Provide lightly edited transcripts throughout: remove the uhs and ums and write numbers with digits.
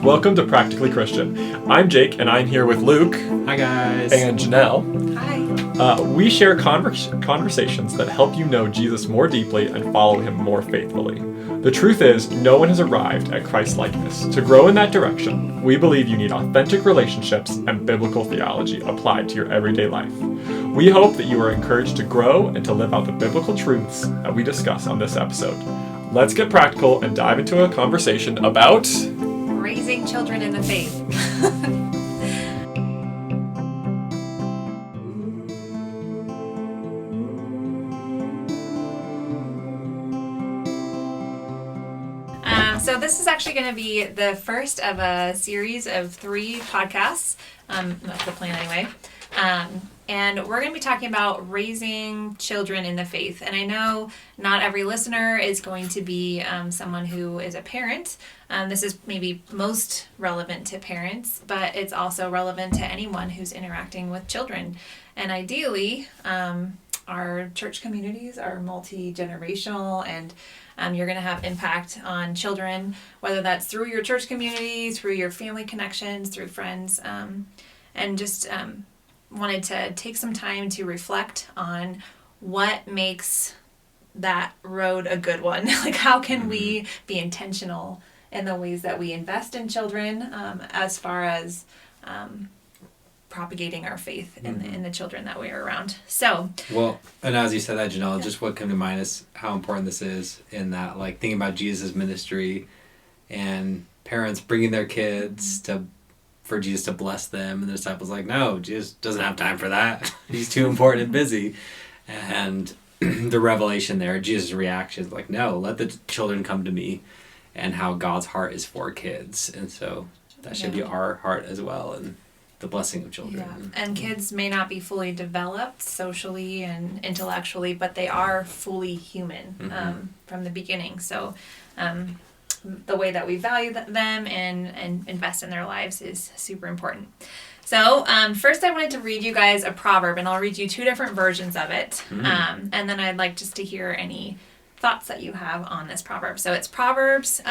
Welcome to Practically Christian. I'm Jake, and I'm here with Luke. Hi, guys. And Janelle. Hi. We share conversations that help you know Jesus more deeply and follow him more faithfully. The truth is, no one has arrived at Christ-likeness. To grow in that direction, we believe you need authentic relationships and biblical theology applied to your everyday life. We hope that you are encouraged to grow and to live out the biblical truths that we discuss on this episode. Let's get practical and dive into a conversation about raising children in the faith. So this is actually going to be the first of a series of 3 podcasts. That's the plan anyway. And we're going to be talking about raising children in the faith. And I know not every listener is going to be someone who is a parent. This is maybe most relevant to parents, but it's also relevant to anyone who's interacting with children. And ideally, our church communities are multi-generational, and you're going to have impact on children, whether that's through your church community, through your family connections, through friends, and just wanted to take some time to reflect on what makes that road a good one. Like, how can we be intentional in the ways that we invest in children, as far as propagating our faith in the children that we are around. So, well, and as you said that, Janelle, just what came to mind is how important this is in that, like, thinking about Jesus' ministry and parents bringing their kids for Jesus to bless them, and the disciples like, no, Jesus doesn't have time for that. He's too important and busy. And the revelation there, Jesus' reaction is like, no, let the children come to me, and how God's heart is for kids. And so that should be our heart as well, and the blessing of children. Yeah. And kids may not be fully developed socially and intellectually, but they are fully human from the beginning. So the way that we value them and invest in their lives is super important. So first I wanted to read you guys a proverb, and I'll read you 2 different versions of it. And then I'd like just to hear any thoughts that you have on this proverb. So it's Proverbs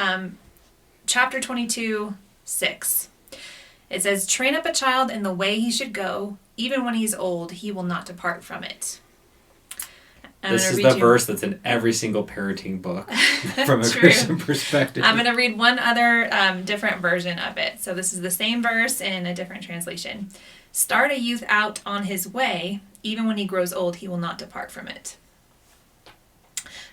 chapter 22, 6. It says, "Train up a child in the way he should go. Even when he's old, he will not depart from it." This is the verse that's in every single parenting book from a Christian perspective. I'm going to read one other different version of it. So this is the same verse in a different translation. "Start a youth out on his way. Even when he grows old, he will not depart from it."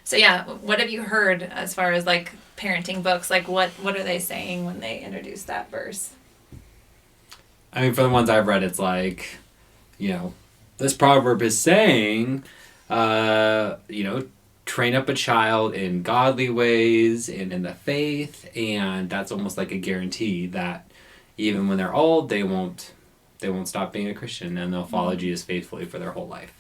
So yeah, what have you heard as far as like parenting books? Like what are they saying when they introduce that verse? I mean, for the ones I've read, it's like, this proverb is saying, train up a child in godly ways and in the faith, and that's almost like a guarantee that even when they're old, they won't stop being a Christian, and they'll follow Jesus faithfully for their whole life.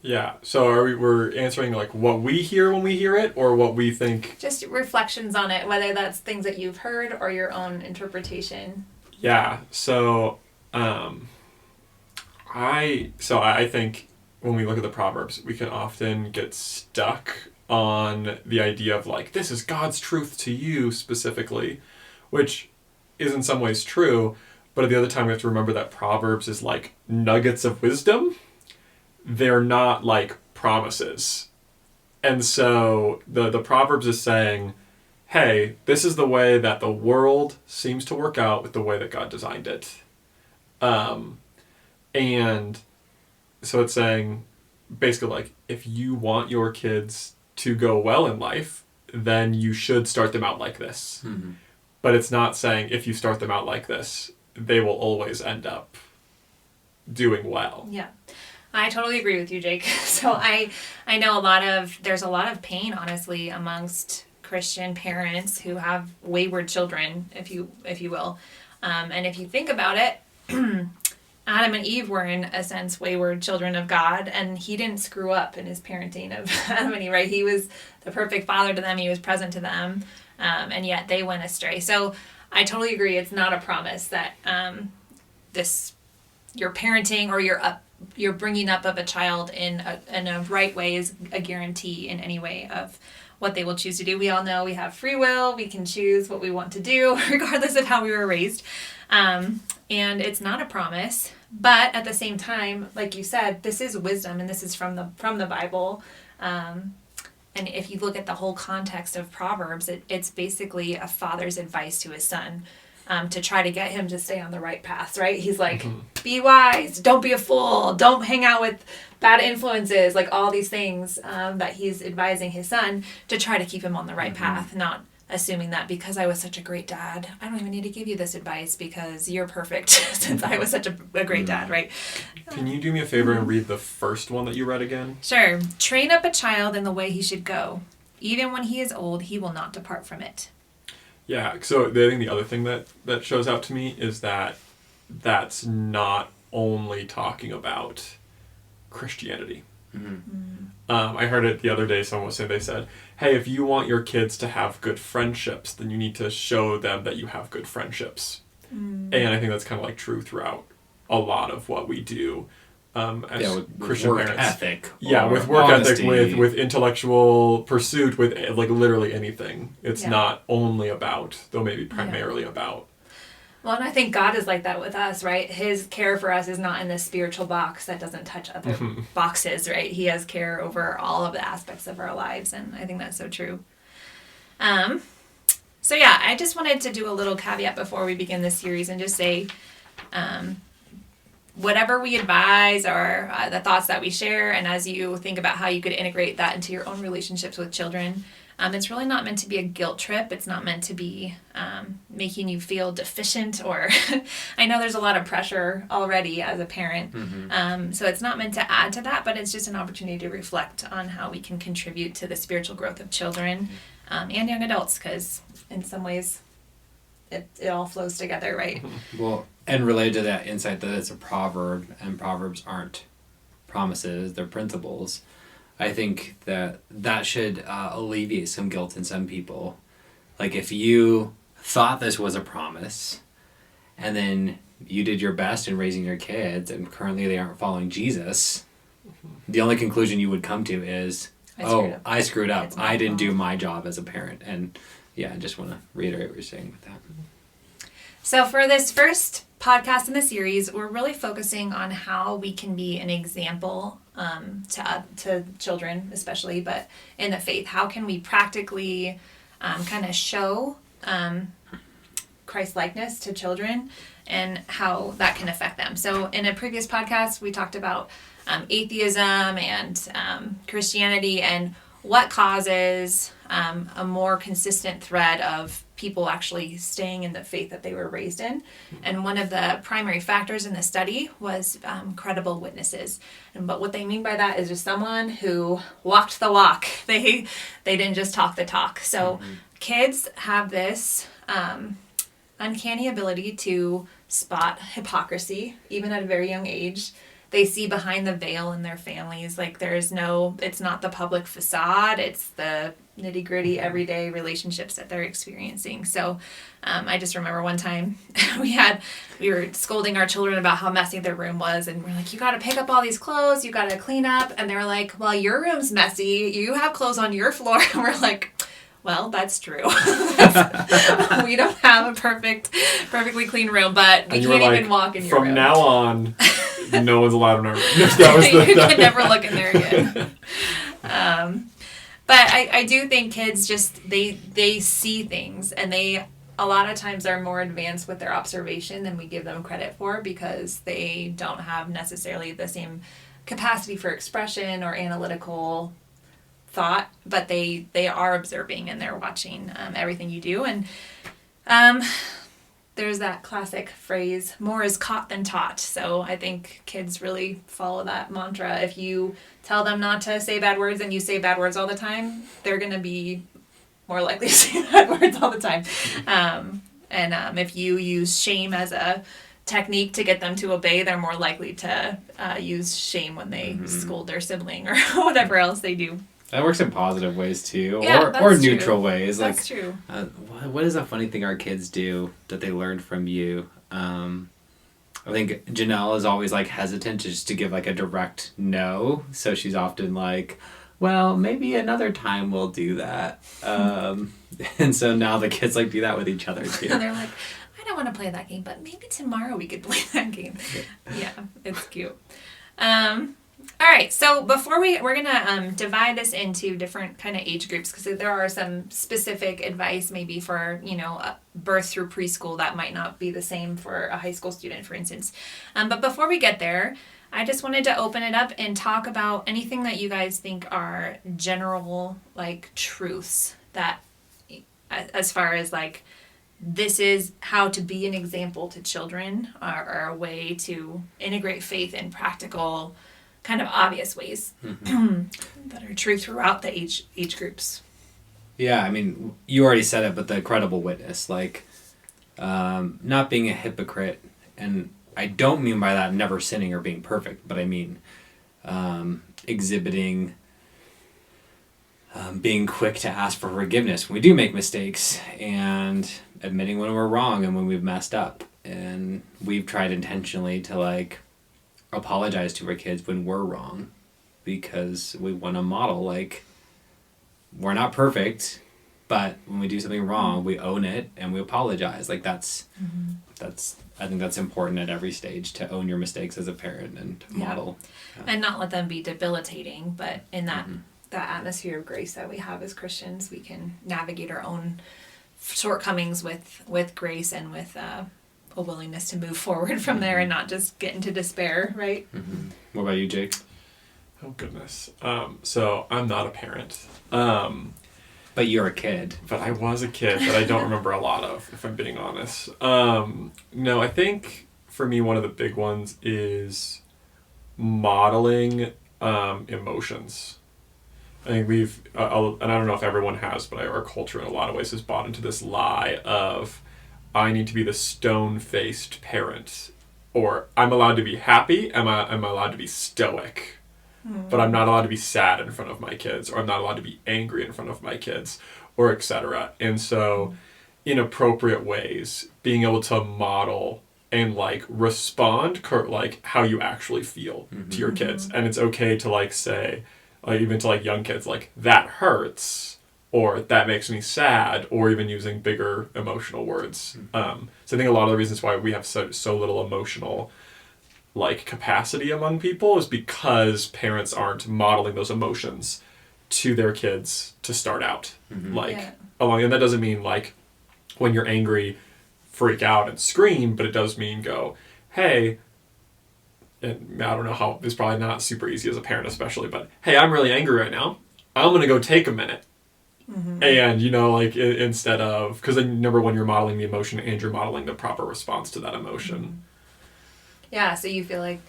Yeah, so we're answering like what we hear when we hear it, or what we think? Just reflections on it, whether that's things that you've heard or your own interpretation. Yeah, so I think when we look at the Proverbs, we can often get stuck on the idea of like, this is God's truth to you specifically, which is in some ways true, but at the other time we have to remember that Proverbs is like nuggets of wisdom. They're not like promises. And so the Proverbs is saying, hey, this is the way that the world seems to work out with the way that God designed it. And so it's saying, basically, like, if you want your kids to go well in life, then you should start them out like this. Mm-hmm. But it's not saying if you start them out like this, they will always end up doing well. Yeah. I totally agree with you, Jake. So I know there's a lot of pain, honestly, amongst Christian parents who have wayward children, if you will. And if you think about it, Adam and Eve were, in a sense, wayward children of God, and he didn't screw up in his parenting of Adam and Eve, right? He was the perfect father to them. He was present to them, and yet they went astray. So I totally agree. It's not a promise that your parenting or your bringing up of a child in a right way is a guarantee in any way of what they will choose to do. We all know we have free will. We can choose what we want to do regardless of how we were raised. And it's not a promise, but at the same time, like you said, this is wisdom, and this is from the Bible. And if you look at the whole context of Proverbs, it's basically a father's advice to his son, to try to get him to stay on the right path, right? He's like, be wise, don't be a fool, don't hang out with bad influences, like all these things that he's advising his son to try to keep him on the right path, not assuming that because I was such a great dad, I don't even need to give you this advice because you're perfect since I was such a great dad, right? Can you do me a favor and read the first one that you read again? Sure. Train up a child in the way he should go. Even when he is old, he will not depart from it. Yeah, so I think the other thing that shows out to me is that that's not only talking about Christianity. I heard it the other day, someone was saying, they said, hey, if you want your kids to have good friendships, then you need to show them that you have good friendships. And I think that's kind of like true throughout a lot of what we do as with Christian work parents. ethic. Yeah, with work ethic, with intellectual pursuit, with like literally anything. It's not only about, though maybe primarily about. Well, and I think God is like that with us, right? His care for us is not in this spiritual box that doesn't touch other boxes, right? He has care over all of the aspects of our lives, and I think that's so true. So yeah, I just wanted to do a little caveat before we begin this series and just say, whatever we advise or the thoughts that we share, and as you think about how you could integrate that into your own relationships with children, it's really not meant to be a guilt trip. It's not meant to be making you feel deficient, or I know there's a lot of pressure already as a parent. So it's not meant to add to that, but it's just an opportunity to reflect on how we can contribute to the spiritual growth of children and young adults, because in some ways it all flows together, right? Well, and related to that insight that it's a proverb, and proverbs aren't promises, they're principles. I think that should alleviate some guilt in some people. Like if you thought this was a promise, and then you did your best in raising your kids, and currently they aren't following Jesus, the only conclusion you would come to is, I screwed up. I didn't do my job as a parent. And yeah, I just want to reiterate what you're saying with that. So for this first podcast in the series, we're really focusing on how we can be an example to children especially, but in the faith. How can we practically kind of show Christ-likeness to children and how that can affect them. So in a previous podcast, we talked about atheism and Christianity and what causes a more consistent thread of people actually staying in the faith that they were raised in. And one of the primary factors in the study was credible witnesses. But what they mean by that is just someone who walked the walk. They didn't just talk the talk. So kids have this uncanny ability to spot hypocrisy, even at a very young age. They see behind the veil in their families. Like it's not the public facade, it's the nitty gritty everyday relationships that they're experiencing. So I just remember one time we were scolding our children about how messy their room was, and we're like, you got to pick up all these clothes, you got to clean up. And they were like, well, your room's messy, you have clothes on your floor. And we're like, well, that's true. We don't have a perfectly clean room, but we can't even walk in your room. From now on, no one's allowed in our room. You can never look in there again. But I do think kids just, they see things, and they a lot of times are more advanced with their observation than we give them credit for, because they don't have necessarily the same capacity for expression or analytical thought, but they are observing and they're watching everything you do. And there's that classic phrase, more is caught than taught. So I think kids really follow that mantra. If you tell them not to say bad words and you say bad words all the time, they're going to be more likely to say bad words all the time. And if you use shame as a technique to get them to obey, they're more likely to use shame when they scold their sibling or whatever else they do. That works in positive ways too, Yeah, or neutral ways. That's true. What is a funny thing our kids do that they learned from you? I think Janelle is always like hesitant just to give like a direct no, so she's often like, well, maybe another time we'll do that. And so now the kids like do that with each other too. And they're like, I don't want to play that game, but maybe tomorrow we could play that game. Yeah, it's cute. All right, so before we're gonna divide this into different kind of age groups, because there are some specific advice maybe for birth through preschool that might not be the same for a high school student, for instance. But before we get there, I just wanted to open it up and talk about anything that you guys think are general like truths that, as far as like, this is how to be an example to children, or a way to integrate faith in practical, kind of obvious ways that are true throughout the age groups. Yeah, I mean, you already said it, but the credible witness, like not being a hypocrite, and I don't mean by that never sinning or being perfect, but I mean exhibiting, being quick to ask for forgiveness when we do make mistakes, and admitting when we're wrong and when we've messed up. And we've tried intentionally to like apologize to our kids when we're wrong, because we want to model like we're not perfect, but when we do something wrong, we own it and we apologize. Like that's I think that's important at every stage, to own your mistakes as a parent and to model. And not let them be debilitating, but in that atmosphere of grace that we have as Christians, we can navigate our own shortcomings with grace and with a willingness to move forward from there and not just get into despair, right? What about you, Jake? Oh goodness. So I'm not a parent. But you're a kid. But I was a kid that I don't remember a lot of, if I'm being honest. No, I think for me one of the big ones is modeling emotions. I think we've, and I don't know if everyone has, but our culture in a lot of ways has bought into this lie of, I need to be the stone-faced parent, or I'm allowed to be happy, am I allowed to be stoic, but I'm not allowed to be sad in front of my kids, or I'm not allowed to be angry in front of my kids, or etc. And so, in appropriate ways, being able to model and like respond like how you actually feel to your kids, and it's okay to like say, like even to like young kids, like that hurts, or that makes me sad, or even using bigger emotional words. So I think a lot of the reasons why we have so little emotional like capacity among people is because parents aren't modeling those emotions to their kids to start out. Along, and that doesn't mean like when you're angry freak out and scream, but it does mean go, hey, and I don't know how, it's probably not super easy as a parent especially, but hey, I'm really angry right now, I'm gonna go take a minute. And like instead of, because then number one, you're modeling the emotion and you're modeling the proper response to that emotion. Yeah, so you feel like,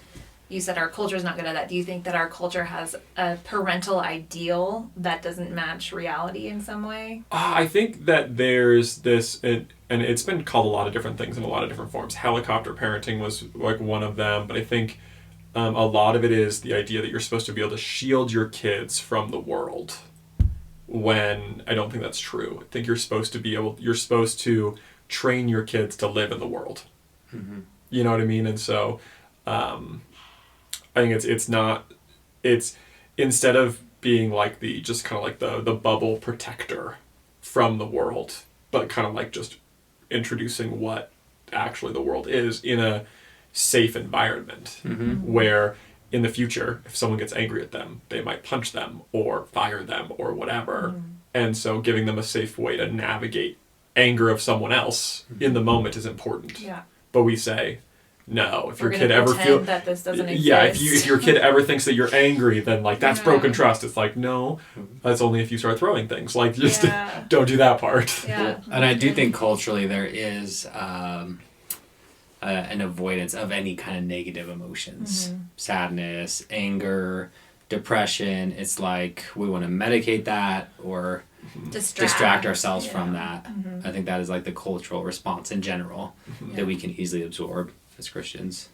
you said our culture is not good at that. Do you think that our culture has a parental ideal that doesn't match reality in some way? I think that there's this, and it's been called a lot of different things in a lot of different forms. Helicopter parenting was like one of them, but I think a lot of it is the idea that you're supposed to be able to shield your kids from the world, when I don't think that's true. I think you're supposed to train your kids to live in the world. You know what I mean? And so I think it's instead of being like just kind of like the bubble protector from the world, but kind of like just introducing what actually the world is in a safe environment, where in the future, if someone gets angry at them, they might punch them or fire them or whatever. And so giving them a safe way to navigate anger of someone else in the moment is important. Yeah. But we say, no, if We're your kid gonna ever pretend that this doesn't exist. Yeah, if your kid ever thinks that you're angry, then like that's broken trust. It's like, no, that's only if you start throwing things. Like just don't do that part. Yeah. And I do think culturally there is an avoidance of any kind of negative emotions. Sadness, anger, depression. It's like we want to medicate that or distract ourselves from that. I think that is like the cultural response in general that we can easily absorb as Christians.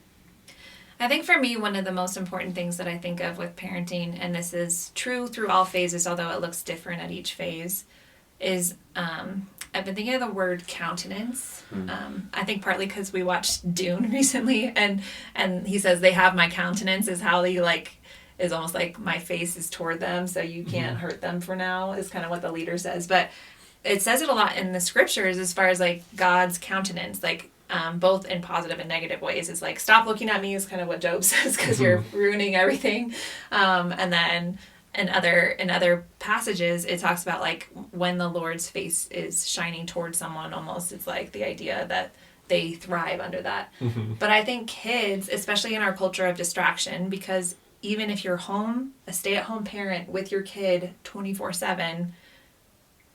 I think for me, one of the most important things that I think of with parenting, and this is true through all phases, although it looks different at each phase, is I've been thinking of the word countenance. I think partly because we watched Dune recently, and he says they have my countenance is how he like is almost like my face is toward them, so you can't hurt them for now, is kind of what the leader says. But it says it a lot in the scriptures as far as like God's countenance, like both in positive and negative ways. It's like, stop looking at me is kind of what Job says, because you're ruining everything. And then in other passages, it talks about like when the Lord's face is shining towards someone, almost it's like the idea that they thrive under that. But I think kids, especially in our culture of distraction, because even if you're home, a stay-at-home parent with your kid 24/7,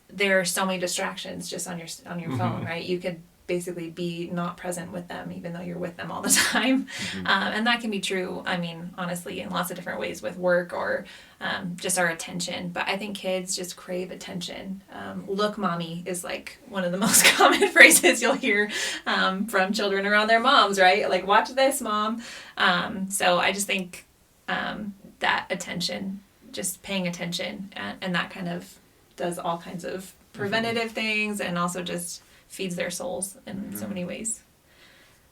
there are so many distractions just on your phone, right? You could basically be not present with them, even though you're with them all the time. And that can be true, I mean, honestly, in lots of different ways with work or just our attention. But I think kids just crave attention. Look, mommy is like one of the most common phrases you'll hear from children around their moms, right? Like, watch this, mom. So I just think that attention, just paying attention, and that kind of does all kinds of preventative things, and also just feeds their souls in so many ways.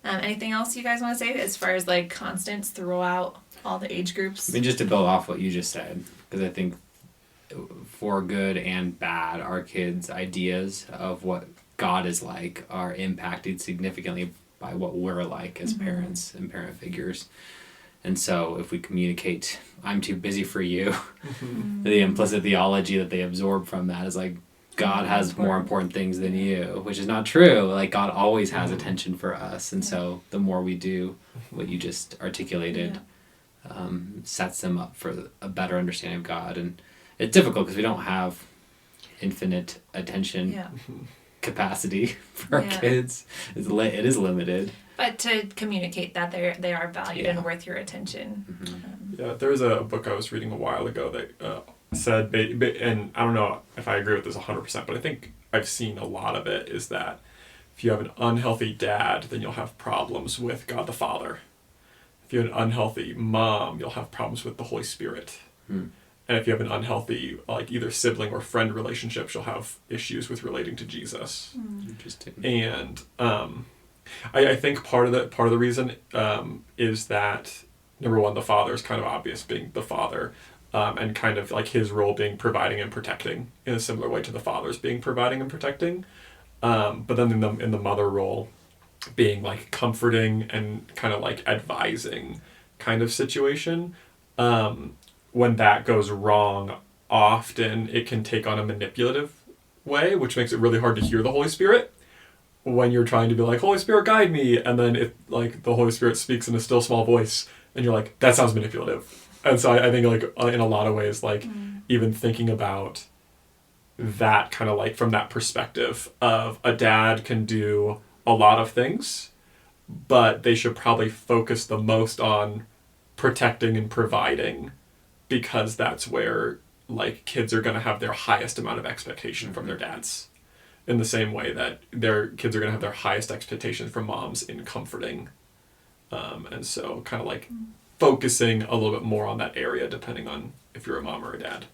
Anything else you guys want to say as far as like constants throughout all the age groups? I mean, just to build off what you just said, because I think for good and bad, our kids' ideas of what God is like are impacted significantly by what we're like as parents and parent figures. And so if we communicate, I'm too busy for you, the implicit theology that they absorb from that is like, God has more important things than you, which is not true. Like, God always has attention for us. And so the more we do what you just articulated, sets them up for a better understanding of God. And it's difficult because we don't have infinite attention capacity for our kids. It is limited. But to communicate that they are valued and worth your attention. Yeah, there was a book I was reading a while ago that said, and I don't know if I agree with this 100%, but I think I've seen a lot of it, is that if you have an unhealthy dad, then you'll have problems with God the Father. If you have an unhealthy mom, you'll have problems with the Holy Spirit. And if you have an unhealthy, like, either sibling or friend relationships, you'll have issues with relating to Jesus. Interesting. And I think part of the reason is that, number one, the Father is kind of obvious, being the Father, and kind of like his role being providing and protecting in a similar way to the Father's being providing and protecting. But then in the mother role, being like comforting and kind of like advising kind of situation. When that goes wrong, often it can take on a manipulative way, which makes it really hard to hear the Holy Spirit when you're trying to be like, Holy Spirit, guide me. And then if like the Holy Spirit speaks in a still small voice and you're like, that sounds manipulative. And so I think like in a lot of ways, like even thinking about that kind of like from that perspective of a dad can do a lot of things, but they should probably focus the most on protecting and providing, because that's where like kids are going to have their highest amount of expectation from their dads, in the same way that their kids are going to have their highest expectations from moms in comforting. And so kind of like focusing a little bit more on that area, depending on if you're a mom or a dad.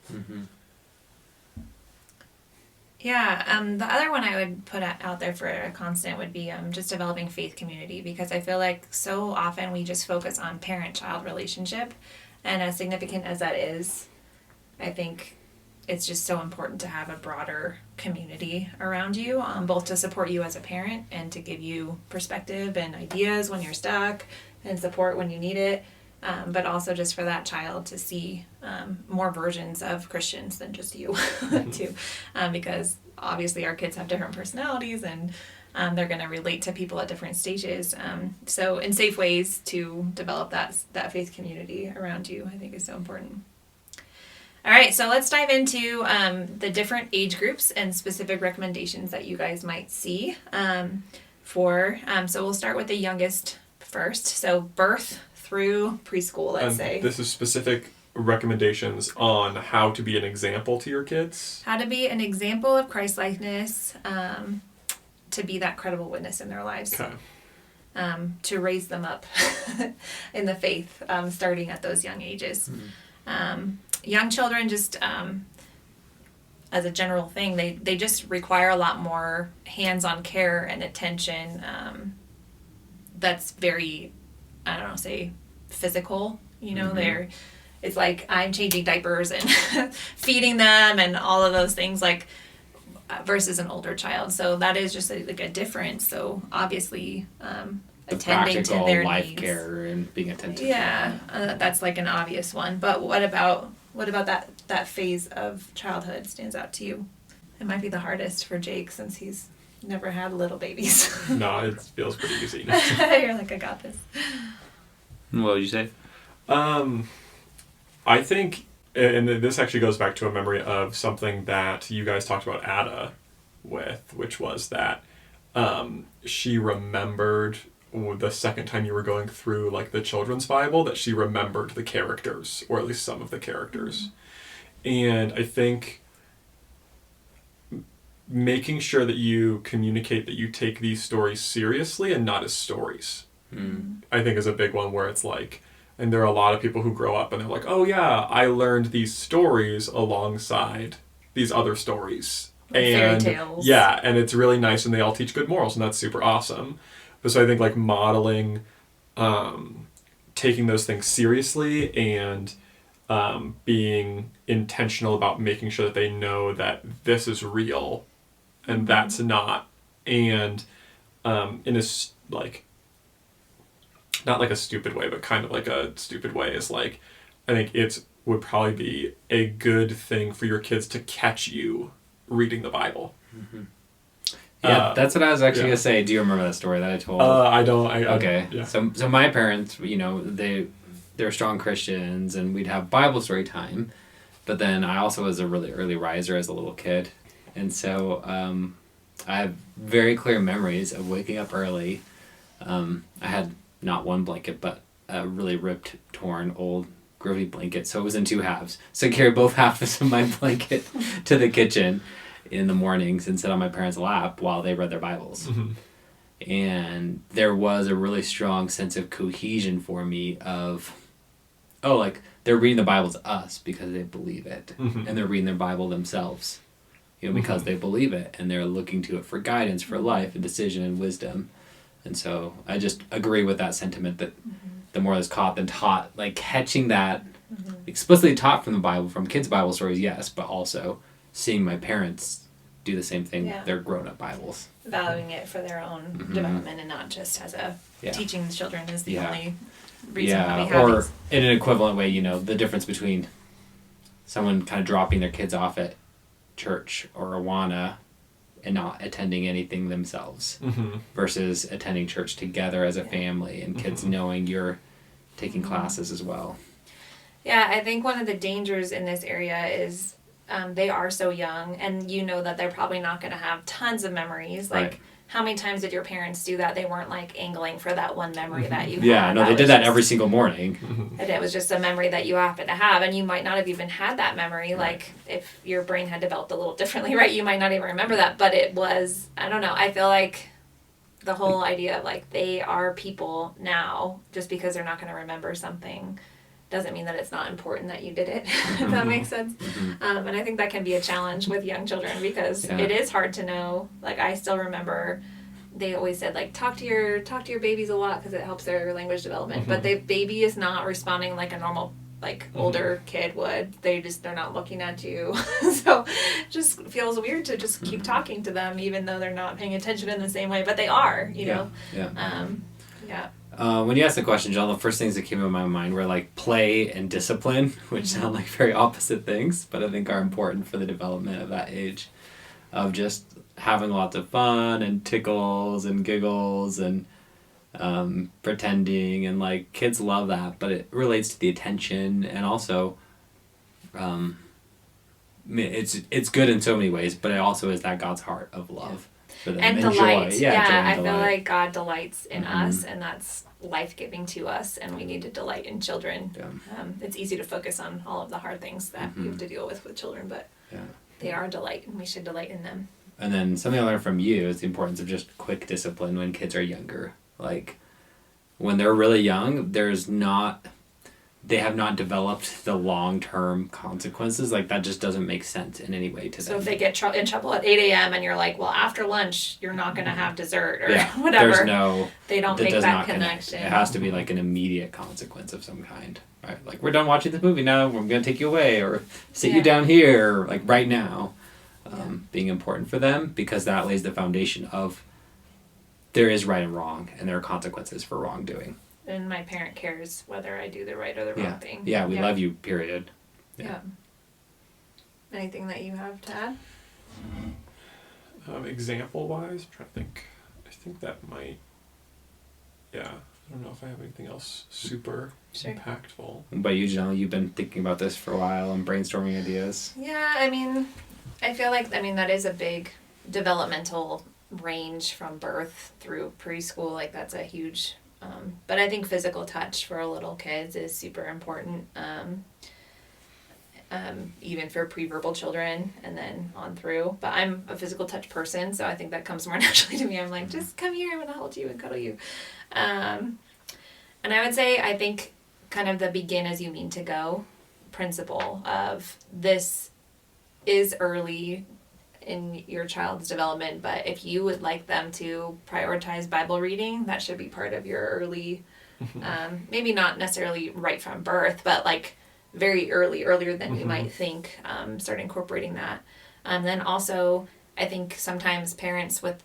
Yeah, the other one I would put out there for a constant would be just developing faith community, because I feel like so often we just focus on parent-child relationship, and as significant as that is, I think it's just so important to have a broader community around you, both to support you as a parent and to give you perspective and ideas when you're stuck and support when you need it, but also just for that child to see more versions of Christians than just you, too, because obviously our kids have different personalities and they're going to relate to people at different stages. So in safe ways to develop that faith community around you, I think is so important. All right, so let's dive into the different age groups and specific recommendations that you guys might see so we'll start with the youngest first. So birth through preschool, let's say. This is specific recommendations on how to be an example to your kids. How to be an example of Christ-likeness, to be that credible witness in their lives. Okay. To raise them up in the faith, starting at those young ages. Young children just, as a general thing, they just require a lot more hands-on care and attention that's very, say physical. it's like I'm changing diapers and feeding them and all of those things, like versus an older child. So that is just like a difference. So obviously, The attending to practical their life needs. care and being attentive. Yeah, that's like an obvious one. But what about that phase of childhood stands out to you? It might be the hardest for Jake since he's never had little babies. No, it feels pretty easy. You're like, I got this. What would you say? I think, and this actually goes back to a memory of something that you guys talked about Ada with, which was that she remembered the second time you were going through like the children's Bible, that she remembered the characters, or at least some of the characters. And I think making sure that you communicate that you take these stories seriously and not as stories, I think is a big one, where it's like, and there are a lot of people who grow up and they're like, oh yeah, I learned these stories alongside these other stories. Like and fairy tales. Yeah, and it's really nice and they all teach good morals and that's super awesome. But so I think like modeling, taking those things seriously and being intentional about making sure that they know that this is real and that's not. And in a like, not like a stupid way, but kind of like a stupid way is like, I think would probably be a good thing for your kids to catch you reading the Bible. Yeah, that's what I was actually gonna say. Do you remember that story that I told? I don't. Okay. Yeah. So my parents, they're strong Christians, and we'd have Bible story time. But then I also was a really early riser as a little kid, and so I have very clear memories of waking up early. I had not one blanket, but a really ripped, torn, old, grody blanket. So it was in two halves. So I carried both halves of my blanket to the kitchen in the mornings and sit on my parents' lap while they read their Bibles. And there was a really strong sense of cohesion for me of, like, they're reading the Bible to us because they believe it. And they're reading their Bible themselves, because they believe it. And they're looking to it for guidance, for life, and decision, and wisdom. And so I just agree with that sentiment that the more that's caught than taught, like catching that explicitly taught from the Bible, from kids' Bible stories, yes, but also seeing my parents do the same thing with their grown-up Bibles. Valuing it for their own development and not just as a teaching the children is the only reason why we have or these. in an equivalent way, the difference between someone kind of dropping their kids off at church or Awana and not attending anything themselves versus attending church together as a family and kids knowing you're taking classes as well. Yeah, I think one of the dangers in this area is they are so young, and that they're probably not going to have tons of memories. Like, Right. how many times did your parents do that? They weren't like angling for that one memory that you had. Yeah, no, they was did that just- every single morning. And it was just a memory that you happen to have, and you might not have even had that memory. Like, if your brain had developed a little differently, right, you might not even remember that. But it was, I don't know, I feel like the whole idea of, like, they are people now, just because they're not going to remember something doesn't mean that it's not important that you did it, if that makes sense. And I think that can be a challenge with young children because it is hard to know. Like, I still remember they always said, like, talk to your babies a lot because it helps their language development. But the baby is not responding like a normal, like, older kid would. They're not looking at you. So it just feels weird to just keep talking to them even though they're not paying attention in the same way. But they are, know. Yeah. When you asked the question, John, the first things that came in my mind were like play and discipline, which sound like very opposite things, but I think are important for the development of that age, of just having lots of fun and tickles and giggles and pretending, and like kids love that, but it relates to the attention, and also it's good in so many ways, but it also is that God's heart of love. For them. And Joy. delight. Joy and I feel delight. like God delights in us, and that's life-giving to us, and we need to delight in children. Yeah. It's easy to focus on all of the hard things that you have to deal with children, but they are a delight, and we should delight in them. And then something I learned from you is the importance of just quick discipline when kids are younger. Like, when they're really young, they have not developed the long-term consequences. Like, that just doesn't make sense in any way to them. So if they get in trouble at 8 a.m. and you're like, well, after lunch, you're not going to have dessert or whatever. There's no... They don't that make does that not connect. connection. It has to be like an immediate consequence of some kind. right? Like, we're done watching this movie now, we're going to take you away, or sit you Yeah. down here, like, right now. Yeah. Being important for them, because that lays the foundation of there is right and wrong, and there are consequences for wrongdoing. And my parent cares whether I do the right or the Yeah. wrong thing. Yeah, we love you, period. Yeah. Anything that you have to add? Example wise, I'm trying to think. I think that might. Yeah, I don't know if I have anything else super Sure. impactful. But you, Janelle, you've been thinking about this for a while and brainstorming ideas. Yeah, I mean, I feel like, that is a big developmental range from birth through preschool. Like, that's a huge, but I think physical touch for little kids is super important. Even for pre-verbal children and then on through. But I'm a physical touch person, so I think that comes more naturally to me. I'm like, just come here, I'm gonna hold you and cuddle you. And I would say, I think kind of the begin as you mean to go principle of this is early in your child's development, but if you would like them to prioritize Bible reading, that should be part of your early, maybe not necessarily right from birth, but like very earlier than you might think, start incorporating that. Then also, I think sometimes parents with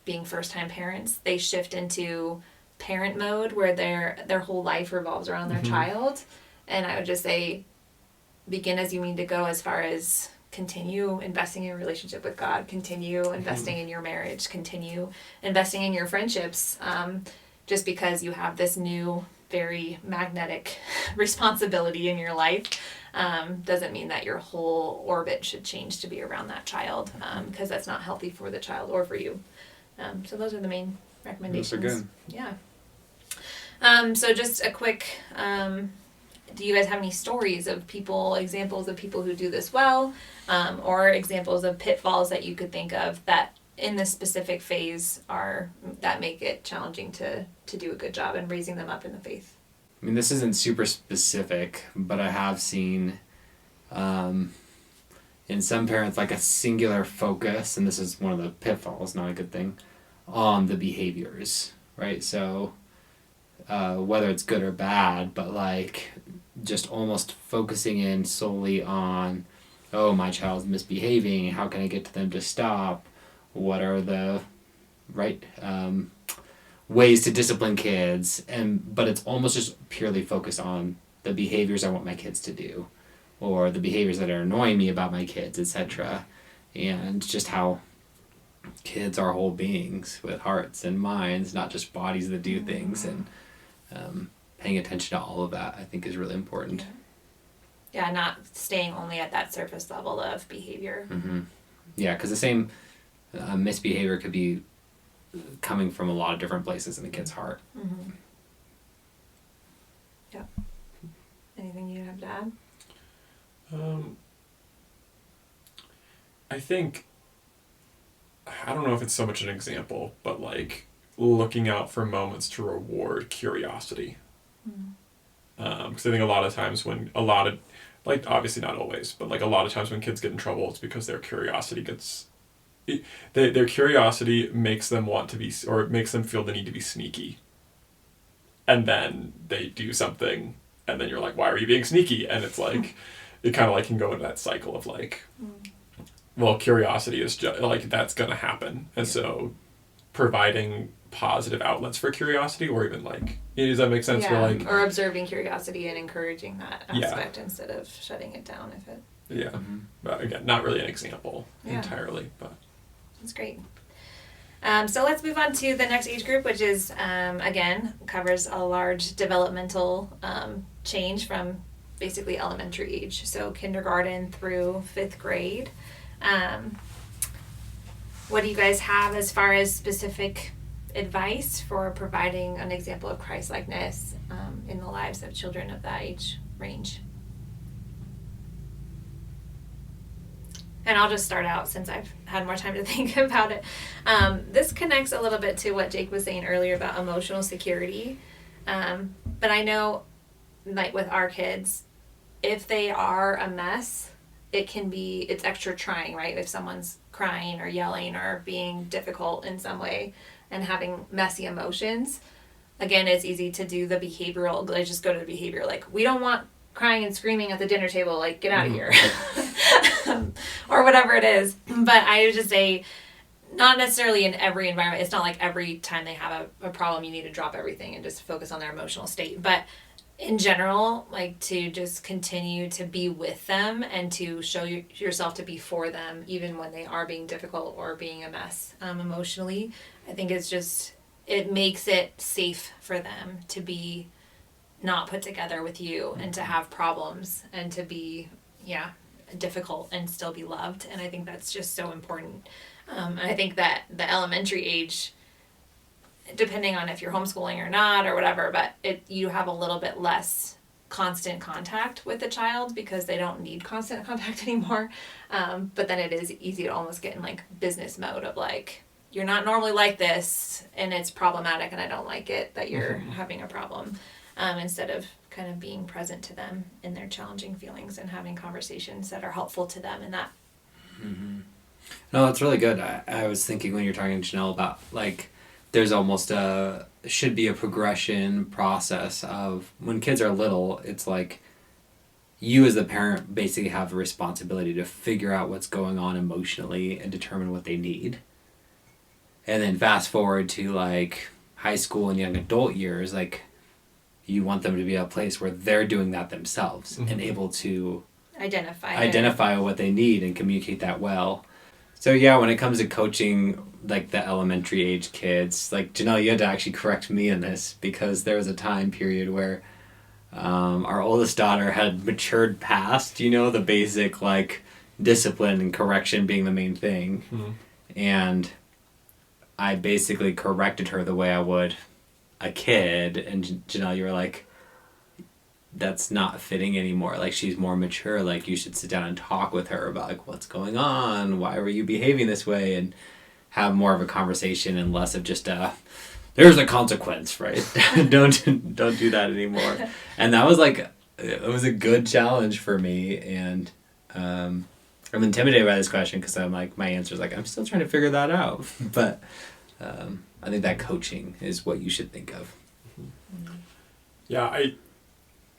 being first-time parents, they shift into parent mode where their whole life revolves around their child. And I would just say, begin as you mean to go, as far as continue investing in your relationship with God, continue investing in your marriage, continue investing in your friendships. Just because you have this new, very magnetic responsibility in your life doesn't mean that your whole orbit should change to be around that child, because that's not healthy for the child or for you. So those are the main recommendations. Those are good. Yeah. So just a quick, do you guys have any stories of examples of people who do this well, or examples of pitfalls that you could think of that in this specific phase that make it challenging to do a good job in raising them up in the faith? I mean, this isn't super specific, but I have seen in some parents like a singular focus, and this is one of the pitfalls, not a good thing, on the behaviors, right? So whether it's good or bad, but like just almost focusing in solely on, oh, my child's misbehaving, how can I get to them to stop? What are the right ways to discipline kids? But it's almost just purely focused on the behaviors I want my kids to do, or the behaviors that are annoying me about my kids, etc. And just how kids are whole beings with hearts and minds, not just bodies that do things. And paying attention to all of that, I think, is really important. Yeah, not staying only at that surface level of behavior. Mm-hmm. Yeah, because the same misbehavior could be coming from a lot of different places in the kid's heart. Mm-hmm. Yeah. Anything you have to add? I think, I don't know if it's so much an example, but like looking out for moments to reward curiosity. Because I think a lot of times like obviously not always, but like a lot of times when kids get in trouble, it's because their curiosity their curiosity makes them want to be, or it makes them feel the need to be sneaky. And then they do something, and then you're like, why are you being sneaky? And it's like, it kind of like can go into that cycle of like, well, curiosity is just like, that's going to happen. And so providing positive outlets for curiosity, or even like, does that make sense? Yeah, For like, or observing curiosity and encouraging that aspect instead of shutting it down if it... yeah. But again, not really an example Yeah. entirely, but. That's great. So let's move on to the next age group, which is, again, covers a large developmental change from basically elementary age. So kindergarten through 5th grade. What do you guys have as far as specific advice for providing an example of Christ-likeness in the lives of children of that age range? And I'll just start out since I've had more time to think about it. This connects a little bit to what Jake was saying earlier about emotional security. But I know, like with our kids, if they are a mess, it's extra trying, right? If someone's crying or yelling or being difficult in some way and having messy emotions, again, it's easy to do the behavioral, like just go to the behavior, like, we don't want crying and screaming at the dinner table, like, get out of here. Or whatever it is. But I would just say, not necessarily in every environment. It's not like every time they have a problem, you need to drop everything and just focus on their emotional state. But in general, like, to just continue to be with them and to show yourself to be for them, even when they are being difficult or being a mess emotionally. I think it's just, it makes it safe for them to be not put together with you and to have problems and to be, difficult and still be loved. And I think that's just so important. And I think that the elementary age, depending on if you're homeschooling or not or whatever, but you have a little bit less constant contact with the child because they don't need constant contact anymore. But then it is easy to almost get in like business mode of like, you're not normally like this and it's problematic and I don't like it that you're having a problem, instead of kind of being present to them in their challenging feelings and having conversations that are helpful to them in that. Mm-hmm. No, that's really good. I was thinking when you're talking to Janelle about like there's almost should be a progression process of when kids are little, it's like you as the parent basically have the responsibility to figure out what's going on emotionally and determine what they need. And then fast forward to like high school and young adult years, like you want them to be at a place where they're doing that themselves and able to identify what they need and communicate that well. So yeah, when it comes to coaching like the elementary age kids, like Janelle, you had to actually correct me in this because there was a time period where our oldest daughter had matured past, the basic like discipline and correction being the main thing. Mm-hmm. And I basically corrected her the way I would a kid, and Janelle, you were like, that's not fitting anymore. Like, she's more mature. Like, you should sit down and talk with her about like what's going on, why were you behaving this way, and have more of a conversation and less of just there's a consequence, right? don't do that anymore. And that was like, it was a good challenge for me, and I'm intimidated by this question because I'm like, my answer is like, I'm still trying to figure that out. But I think that coaching is what you should think of. Yeah,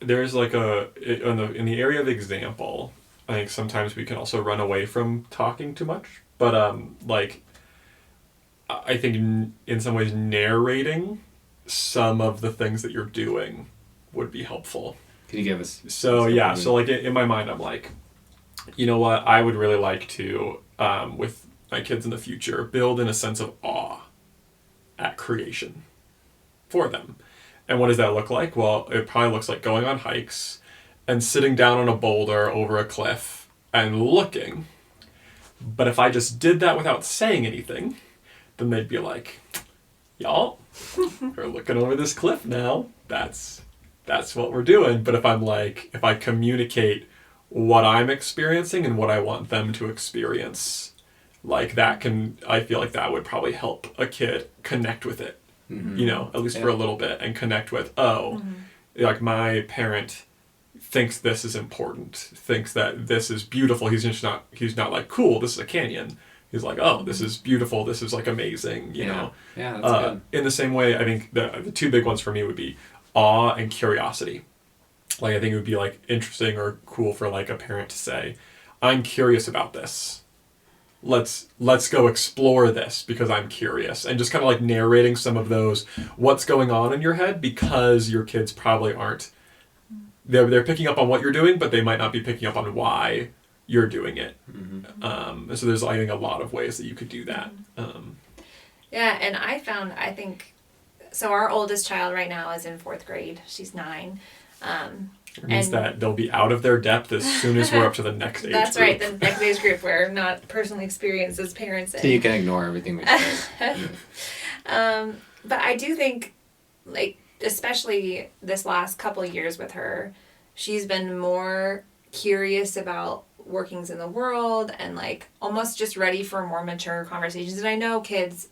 there's like in the area of example, I think sometimes we can also run away from talking too much. But like, I think in some ways narrating some of the things that you're doing would be helpful. Can you give us? So yeah, so like in my mind, I'm like, you know what? I would really like to, with my kids in the future, build in a sense of awe at creation for them. And what does that look like? Well, it probably looks like going on hikes and sitting down on a boulder over a cliff and looking. But if I just did that without saying anything, then they'd be like, y'all, we're looking over this cliff now. That's what we're doing. But if I communicate what I'm experiencing and what I want them to experience, like I feel like that would probably help a kid connect with it, at least for a little bit, and connect with, like my parent thinks this is important, thinks that this is beautiful. He's not like, cool, this is a canyon. He's like, oh, this is beautiful. This is like amazing, you know? Yeah, that's good. In the same way, I think the two big ones for me would be awe and curiosity. Like, I think it would be like interesting or cool for like a parent to say, I'm curious about this. Let's go explore this because I'm curious, and just kind of like narrating some of those, what's going on in your head, because your kids probably aren't, they're picking up on what you're doing, but they might not be picking up on why you're doing it. So there's, I think, a lot of ways that you could do that. Yeah, and I think, so our oldest child right now is in 4th grade. She's 9. It means that they'll be out of their depth as soon as we're up to the next age That's group. right, the next age group we're not personally experienced as parents. So you can ignore everything we say. But I do think, like, especially this last couple of years with her, she's been more curious about workings in the world and like almost just ready for more mature conversations. And I know kids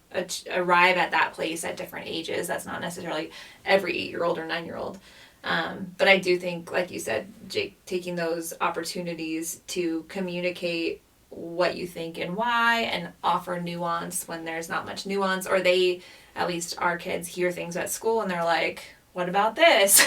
arrive at that place at different ages. That's not necessarily every 8-year-old or 9-year-old. But I do think, like you said, Jake, taking those opportunities to communicate what you think and why, and offer nuance when there's not much nuance, or they, at least our kids, hear things at school and they're like, what about this?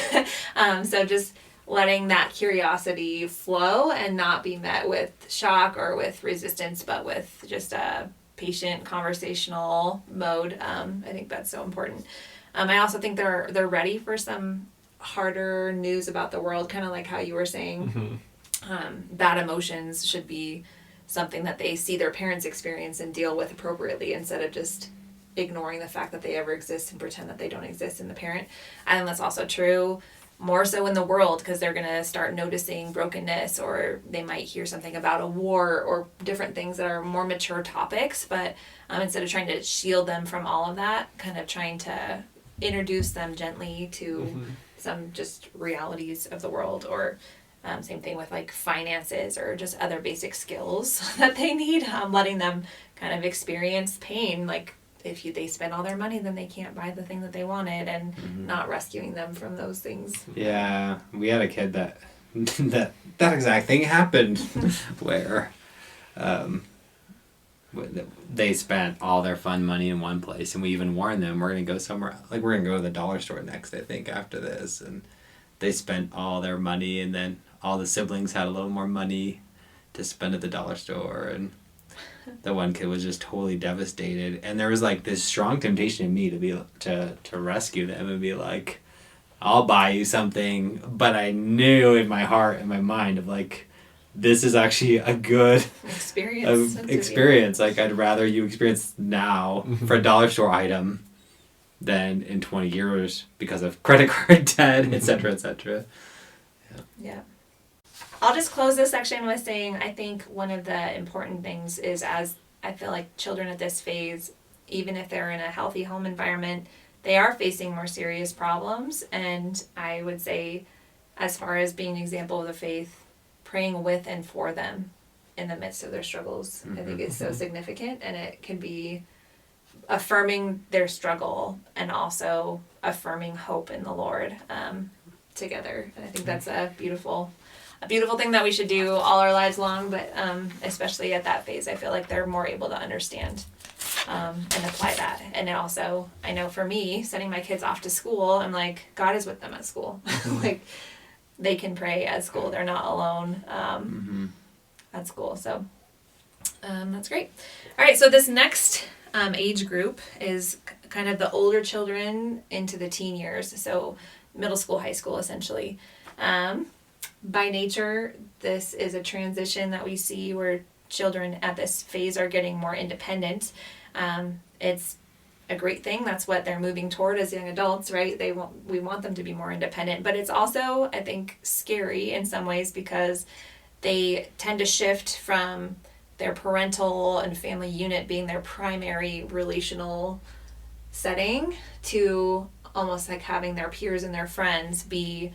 So just letting that curiosity flow and not be met with shock or with resistance, but with just a patient conversational mode. I think that's so important. I also think they're ready for some harder news about the world, kind of like how you were saying. Bad emotions should be something that they see their parents experience and deal with appropriately, instead of just ignoring the fact that they ever exist and pretend that they don't exist in the parent. I think that's also true more so in the world, because they're going to start noticing brokenness, or they might hear something about a war or different things that are more mature topics. But instead of trying to shield them from all of that, kind of trying to introduce them gently to some just realities of the world, or same thing with like finances or just other basic skills that they need, letting them kind of experience pain. Like if they spend all their money, then they can't buy the thing that they wanted, and not rescuing them from those things. Yeah, we had a kid that that exact thing happened where they spent all their fun money in one place, and we even warned them we're going to go somewhere, like we're going to go to the dollar store next, I think, after this, and they spent all their money, and then all the siblings had a little more money to spend at the dollar store, and the one kid was just totally devastated, and there was like this strong temptation in me to rescue them and be like, I'll buy you something, but I knew in my heart and my mind of like, this is actually a good experience. Like I'd rather you experience now for a dollar store item than in 20 years because of credit card debt, etc., etc. Yeah. I'll just close this section with saying I think one of the important things is, as I feel like children at this phase, even if they're in a healthy home environment, they are facing more serious problems. And I would say, as far as being an example of the faith, praying with and for them in the midst of their struggles, I think is so significant, and it can be affirming their struggle and also affirming hope in the Lord together. And I think that's a beautiful thing that we should do all our lives long, but especially at that phase, I feel like they're more able to understand and apply that. And also, I know for me, sending my kids off to school, I'm like, God is with them at school. Like, they can pray at school. They're not alone at school. So that's great. All right, so this next age group is kind of the older children into the teen years, so middle school, high school, essentially. By nature, this is a transition that we see where children at this phase are getting more independent. It's a great thing. That's what they're moving toward as young adults, right? We want them to be more independent, but it's also, I think, scary in some ways, because they tend to shift from their parental and family unit being their primary relational setting to almost like having their peers and their friends be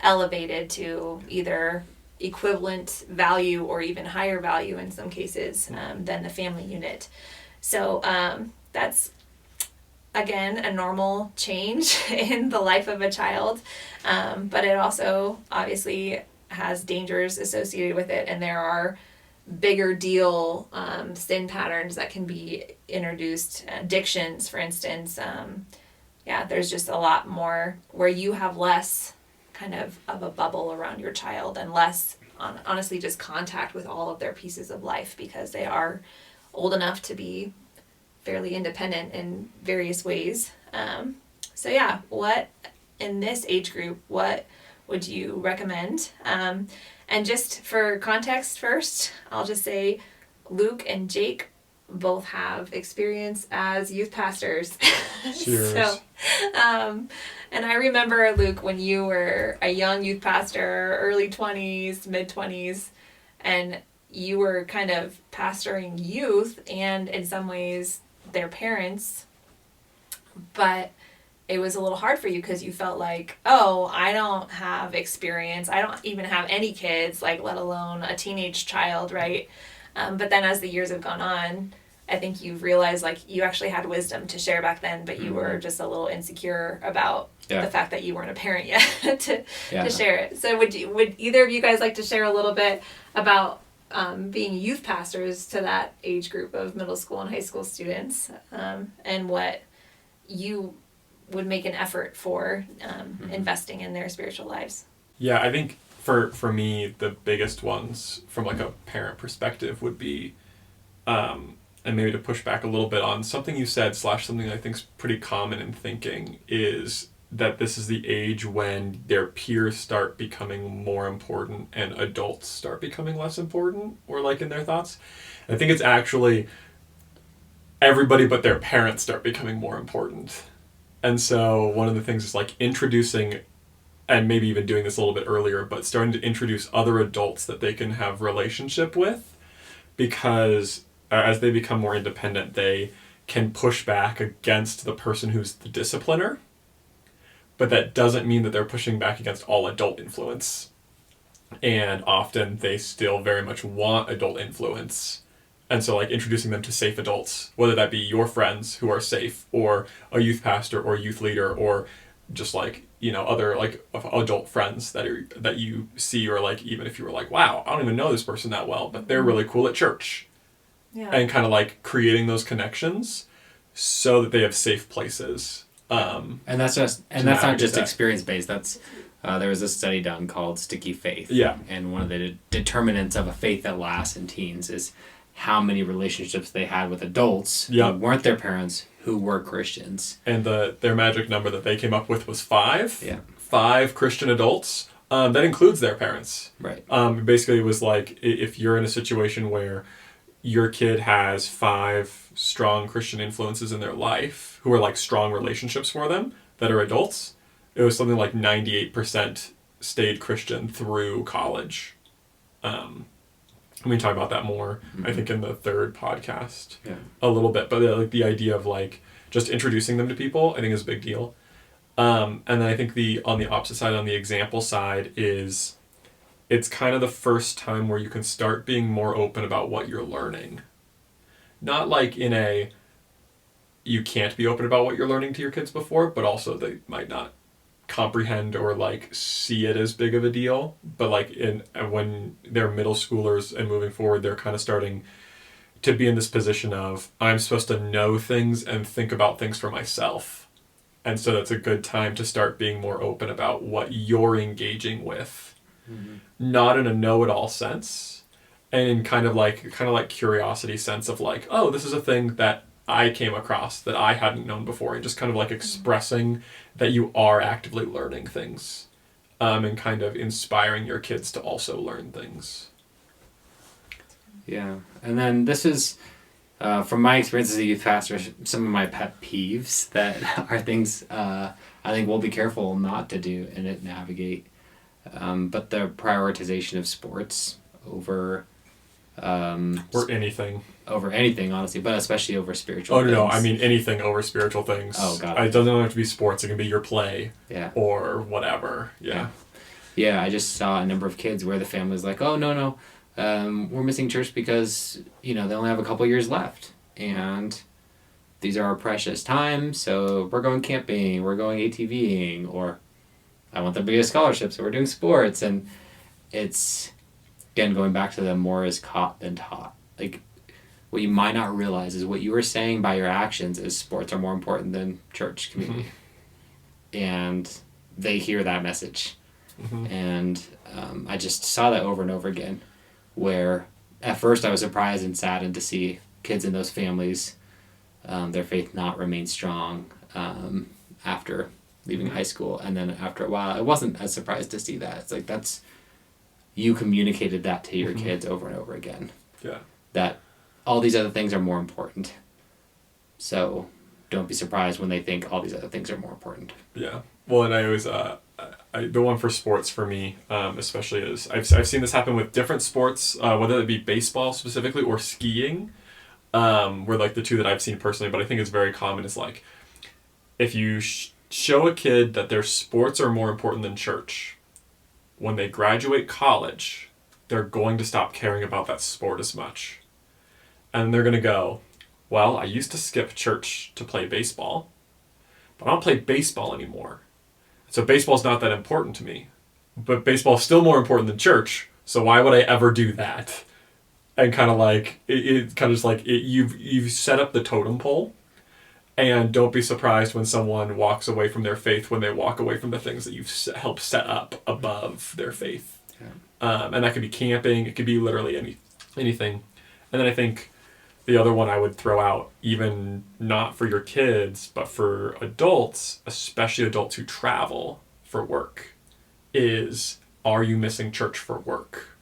elevated to either equivalent value or even higher value in some cases than the family unit. So that's, again, a normal change in the life of a child, but it also obviously has dangers associated with it, and there are bigger deal sin patterns that can be introduced, addictions, for instance. There's just a lot more where you have less kind of a bubble around your child, and less, honestly, just contact with all of their pieces of life, because they are old enough to be fairly independent in various ways. What in this age group, what would you recommend? And just for context first, I'll just say Luke and Jake both have experience as youth pastors. Cheers. And I remember, Luke, when you were a young youth pastor, early 20s, mid 20s, and you were kind of pastoring youth and in some ways their parents, but it was a little hard for you because you felt like, oh, I don't have experience. I don't even have any kids, like let alone a teenage child, right? But then as the years have gone on, I think you've realized like you actually had wisdom to share back then, but you were just a little insecure about the fact that you weren't a parent yet to share it. So would either of you guys like to share a little bit about being youth pastors to that age group of middle school and high school students, and what you would make an effort for investing in their spiritual lives. Yeah, I think for me, the biggest ones from like a parent perspective would be, and maybe to push back a little bit on something you said / something I think is pretty common in thinking, is that this is the age when their peers start becoming more important and adults start becoming less important, or like in their thoughts. I think it's actually everybody but their parents start becoming more important. And so one of the things is like introducing, and maybe even doing this a little bit earlier, but starting to introduce other adults that they can have relationship with, because as they become more independent, they can push back against the person who's the discipliner. But that doesn't mean that they're pushing back against all adult influence. And often they still very much want adult influence. And so like introducing them to safe adults, whether that be your friends who are safe, or a youth pastor or youth leader, or just like, you know, other like adult friends that you see, or like even if you were like, wow, I don't even know this person that well, but they're really cool at church. Yeah. And kind of like creating those connections so that they have safe places. And that's not just experience based. That's there was a study done called Sticky Faith. Yeah. And one of the determinants of a faith that lasts in teens is how many relationships they had with adults who weren't their parents, who were Christians. And their magic number that they came up with was 5. Yeah. 5 Christian adults. That includes their parents. Right. Basically, it was like if you're in a situation where your kid has 5 strong Christian influences in their life who are like strong relationships for them that are adults, it was something like 98% stayed Christian through college. We can talk about that more, I think, in the 3rd podcast a little bit. But like the idea of like just introducing them to people, I think is a big deal. And then I think on the opposite side, on the example side, is it's kind of the first time where you can start being more open about what you're learning. Not like in you can't be open about what you're learning to your kids before, but also they might not comprehend or like see it as big of a deal. But like when they're middle schoolers and moving forward, they're kind of starting to be in this position of, I'm supposed to know things and think about things for myself. And so that's a good time to start being more open about what you're engaging with. Mm-hmm. Not in a know-it-all sense, and in kind of like curiosity sense of like, oh, this is a thing that I came across that I hadn't known before, and just kind of like expressing that you are actively learning things, and kind of inspiring your kids to also learn things. Yeah, and then this is, from my experience as a youth pastor, some of my pet peeves that are things I think we'll be careful not to do and navigate. But the prioritization of sports over or anything, honestly, but especially over spiritual things. No, I mean anything over spiritual things. Oh, God. It doesn't have to be sports. It can be your play. Yeah. Or whatever. Yeah. Yeah, I just saw a number of kids where the family's like, oh, no, we're missing church because, they only have a couple years left. And these are our precious times, so we're going camping, we're going ATVing, or I want them to get a scholarship, so we're doing sports. And it's, again, going back to the more is caught than taught. Like, what you might not realize is what you were saying by your actions is sports are more important than church community. Mm-hmm. And they hear that message. Mm-hmm. And I just saw that over and over again, where at first I was surprised and saddened to see kids in those families, their faith not remain strong after leaving high school. And then after a while, I wasn't as surprised to see that. It's like, you communicated that to your kids over and over again. Yeah. That all these other things are more important. So don't be surprised when they think all these other things are more important. Yeah. Well, and I always, the one for sports for me, especially is, I've seen this happen with different sports, whether it be baseball specifically or skiing, were like the two that I've seen personally, but I think it's very common is like, if you show a kid that their sports are more important than church, when they graduate college, they're going to stop caring about that sport as much. And they're going to go, well, I used to skip church to play baseball, but I don't play baseball anymore. So baseball's not that important to me. But baseball's still more important than church, so why would I ever do that? and kind of like it kind of just like you've set up the totem pole, and don't be surprised when someone walks away from their faith when they walk away from the things that you've helped set up above their faith. And that could be camping, it could be literally anything. And then I think the other one I would throw out, even not for your kids but for adults, especially adults who travel for work, is, are you missing church for work?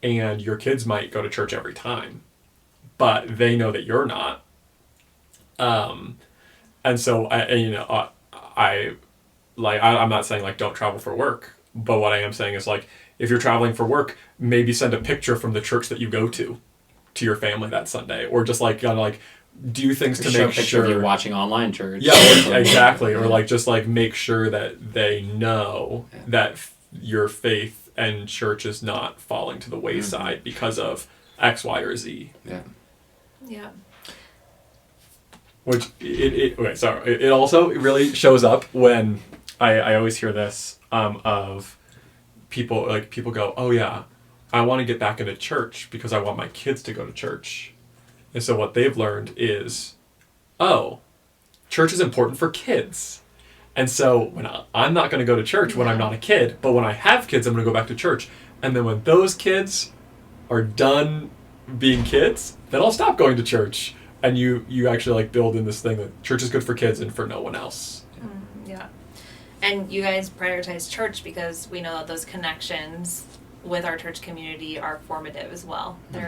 And your kids might go to church every time, but they know that you're not. And so I'm not saying like don't travel for work, but what I am saying is like, if you're traveling for work, maybe send a picture from the church that you go to your family that Sunday, or just like kind of like do things to make sure you're watching online church. Yeah, exactly. Or like just like make sure that they know that your faith and church is not falling to the wayside because of X, Y, or Z. Yeah. Which it also really shows up when I always hear this of people go, oh yeah, I want to get back into church because I want my kids to go to church. And so what they've learned is, oh, church is important for kids. And so when I'm not going to go to church when I'm not a kid, but when I have kids, I'm going to go back to church. And then when those kids are done being kids, then I'll stop going to church. And you actually like build in this thing that church is good for kids and for no one else. Yeah. And you guys prioritize church because we know that those connections with our church community are formative as well. They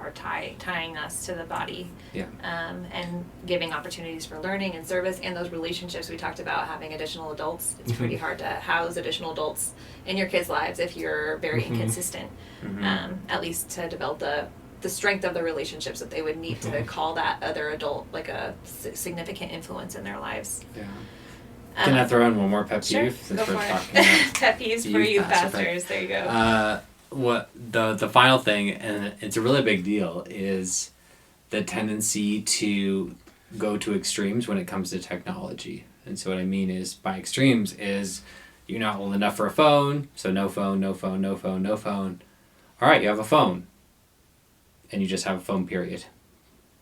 are tying us to the body. Yeah. And giving opportunities for learning and service, and those relationships we talked about, having additional adults. It's pretty hard to house additional adults in your kids' lives if you're very inconsistent. At least to develop the strength of the relationships that they would need to call that other adult like a significant influence in their lives. Yeah. Can I throw in one more pet peeve? Sure, go for it. Pet peeves for youth pastors. There you go. What the final thing, and it's a really big deal, is the tendency to go to extremes when it comes to technology. And so what I mean is, by extremes is, you're not old enough for a phone, so no phone, no phone, no phone, no phone. All right, you have a phone. And you just have a phone, period.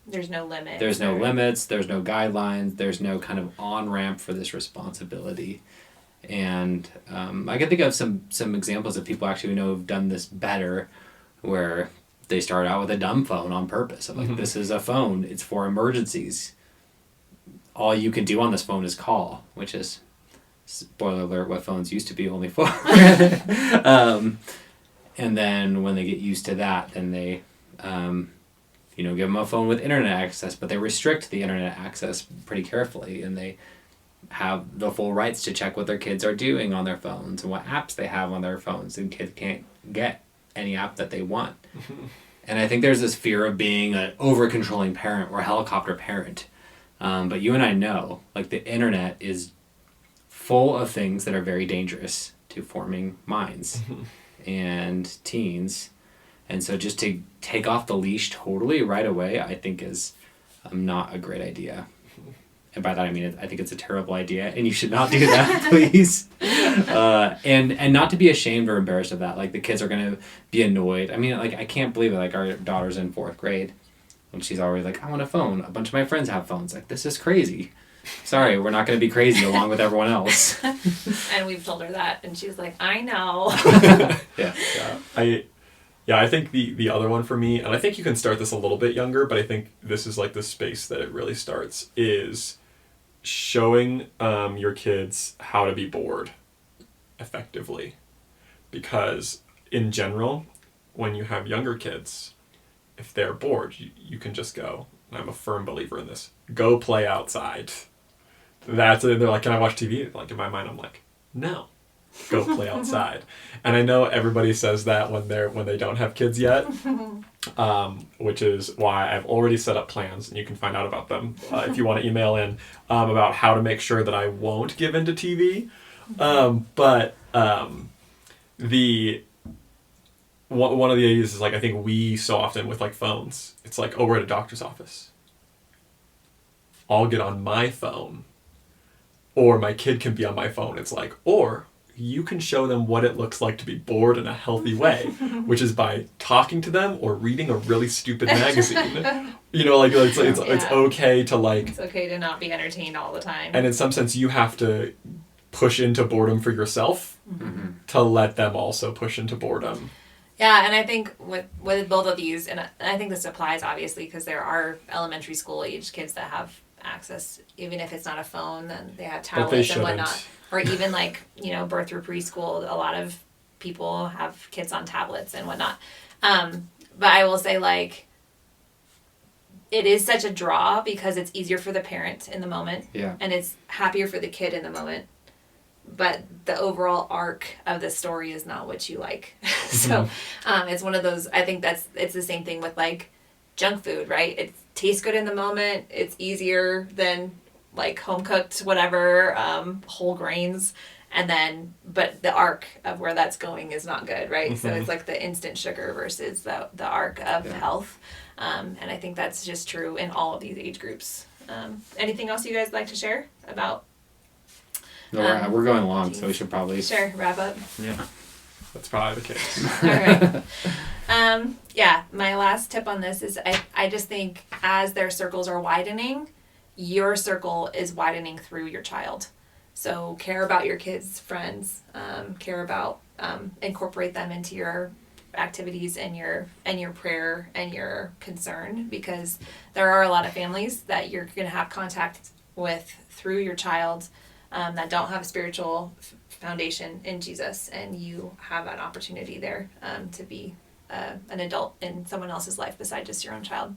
There's no limit. There's no limits. There's no guidelines. There's no kind of on-ramp for this responsibility. And I can think of some examples of people actually who know have done this better, where they start out with a dumb phone on purpose. Of like, this is a phone. It's for emergencies. All you can do on this phone is call, which is, spoiler alert, what phones used to be only for. And then when they get used to that, then they... give them a phone with internet access, but they restrict the internet access pretty carefully, and they have the full rights to check what their kids are doing on their phones and what apps they have on their phones, and kids can't get any app that they want. And I think there's this fear of being an over-controlling parent or a helicopter parent. But you and I know, like, the internet is full of things that are very dangerous to forming minds and teens. And so just to take off the leash totally right away, I think is not a great idea. And by that I mean, I think it's a terrible idea, and you should not do that, please. And not to be ashamed or embarrassed of that. Like, the kids are going to be annoyed. I mean, like, I can't believe it. Like, our daughter's in 4th grade, and she's already like, I want a phone. A bunch of my friends have phones. Like, this is crazy. Sorry, we're not going to be crazy along with everyone else. And we've told her that, and she's like, I know. Yeah, I think the other one for me, and I think you can start this a little bit younger, but I think this is like the space that it really starts, is showing your kids how to be bored effectively. Because in general, when you have younger kids, if they're bored, you can just go, and I'm a firm believer in this, go play outside. That's it. They're like, can I watch TV? Like, in my mind, I'm like, no. Go play outside. And I know everybody says that when they don't have kids yet, which is why I've already set up plans, and you can find out about them if you want to email in about how to make sure that I won't give into TV. But one of the ideas is, like, I think we so often with like phones, it's like, oh, we're at a doctor's office. I'll get on my phone, or my kid can be on my phone. It's like, or you can show them what it looks like to be bored in a healthy way, which is by talking to them or reading a really stupid magazine. You know, like it's okay to like... It's okay to not be entertained all the time. And in some sense, you have to push into boredom for yourself to let them also push into boredom. Yeah, and I think with both of these, and I think this applies obviously because there are elementary school age kids that have access, even if it's not a phone, then they have tablets and whatnot. Or even like, you know, birth through preschool, a lot of people have kids on tablets and whatnot. But I will say, like, it is such a draw because it's easier for the parent in the moment. Yeah. And it's happier for the kid in the moment. But the overall arc of the story is not what you like. So it's one of those, I think it's the same thing with like junk food, right? It tastes good in the moment. It's easier than like home cooked, whatever, whole grains. And then, but the arc of where that's going is not good, right? So it's like the instant sugar versus the arc of health. And I think that's just true in all of these age groups. Anything else you guys like to share about? No, we're going long, so we should probably... Sure, wrap up. Yeah, that's probably the case. All right. Yeah, my last tip on this is I just think as their circles are widening, your circle is widening through your child. So care about your kids' friends, care about, incorporate them into your activities and your prayer and your concern, because there are a lot of families that you're going to have contact with through your child that don't have a spiritual foundation in Jesus, and you have an opportunity there to be an adult in someone else's life besides just your own child.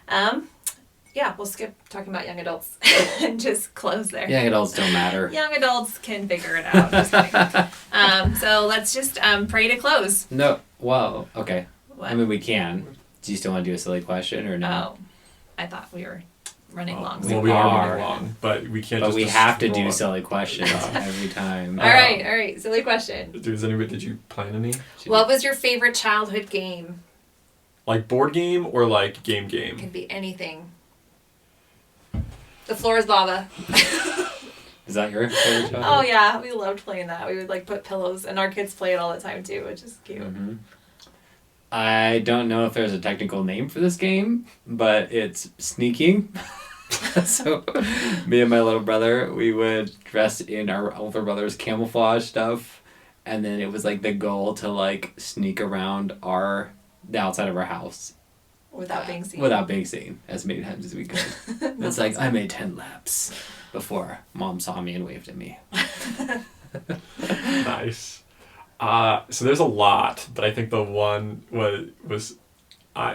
Yeah, we'll skip talking about young adults and just close there. Young adults don't matter. Young adults can figure it out. Just kidding. So let's just pray to close. No, well, okay. What? I mean, we can. Do you still want to do a silly question or no? Oh, I thought we were running long. Well, we are running long, but we can't. But just we have to do roll. silly questions every time. All right. Silly question. Did you plan any? What was your favorite childhood game? Like board game or like game? It can be anything. The floor is lava. Is that your favorite childhood? Oh yeah, we loved playing that. We would like put pillows, and our kids play it all the time too, which is cute. Mm-hmm. I don't know if there's a technical name for this game, but it's sneaking. So me and my little brother, we would dress in our older brother's camouflage stuff, and then it was like the goal to like sneak around the outside of our house. Without being seen as many times as we could. It's like, I made 10 laps before Mom saw me and waved at me. Nice. So there's a lot, but I think the one was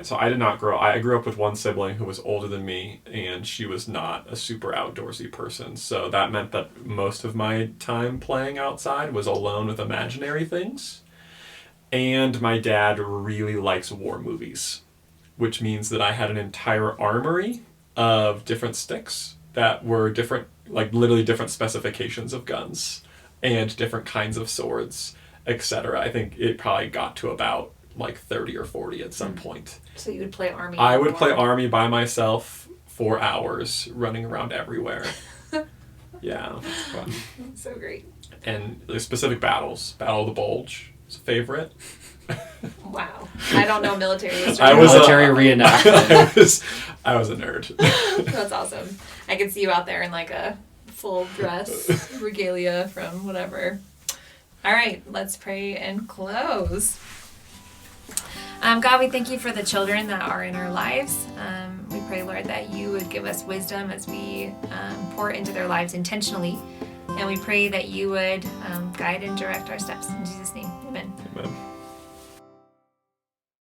so I did not grow. I grew up with one sibling who was older than me, and she was not a super outdoorsy person. So that meant that most of my time playing outside was alone with imaginary things. And my dad really likes war movies, which means that I had an entire armory of different sticks that were different, like literally different specifications of guns and different kinds of swords, etc. I think it probably got to about like 30 or 40 at some point. So you would play Army? I would play Army by myself for hours, running around everywhere. Yeah, it's fun. So great. And the specific battles. Battle of the Bulge is a favorite. Wow. I don't know military history. Military reenactment. I was a nerd. That's awesome. I could see you out there in like a full dress, regalia from whatever. All right, let's pray and close. God, we thank you for the children that are in our lives. We pray, Lord, that you would give us wisdom as we pour into their lives intentionally. And we pray that you would guide and direct our steps. In Jesus' name, amen. Amen.